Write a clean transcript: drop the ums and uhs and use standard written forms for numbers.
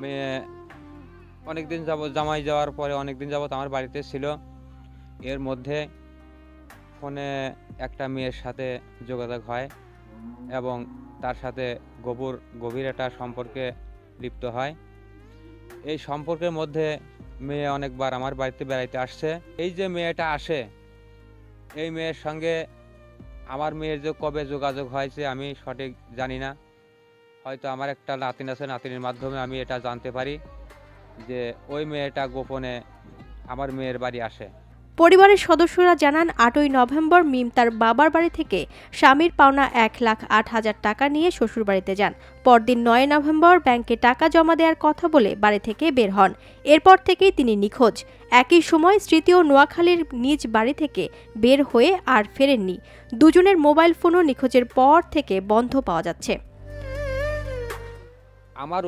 মেয়ে অনেকদিন যাবৎ জামাই যাওয়ার পরে অনেকদিন যাবৎ আমার বাড়িতে ছিল। এর মধ্যে ফোনে একটা মেয়ের সাথে যোগাযোগ হয় এবং তার সাথে গভীর একটা সম্পর্কে লিপ্ত হয়। এই সম্পর্কের মধ্যে মেয়ে অনেকবার আমার বাড়িতে বেড়াইতে আসছে। এই যে মেয়েটা আসে, এই মেয়ের সঙ্গে আমার মেয়ের যে কবে যোগাযোগ হয়েছে আমি সঠিক জানি না। হয়তো আমার একটা নাতিন আছে, নাতিনের মাধ্যমে আমি এটা জানতে পারি যে ওই মেয়েটা গোপনে আমার মেয়ের বাড়ি আসে। পরিবারের সদস্যরা জানান ৮ই নভেম্বর মিম তার বাবার বাড়ি থেকে স্বামীর পাওনা ১,০৮,০০০ টাকা নিয়ে শ্বশুরবাড়িতে যান। পরদিন ৯ নভেম্বর ব্যাংকে টাকা জমা দেওয়ার কথা বলে বাড়ি থেকে বের হন। এরপর থেকেই তিনি নিখোঁজ। একই সময় স্মৃতি ও নোয়াখালীর নিজ বাড়ি থেকে বের হয়ে আর ফেরেননি। দুজনের মোবাইল ফোনও নিখোঁজের পর থেকে বন্ধ পাওয়া যাচ্ছে। আমার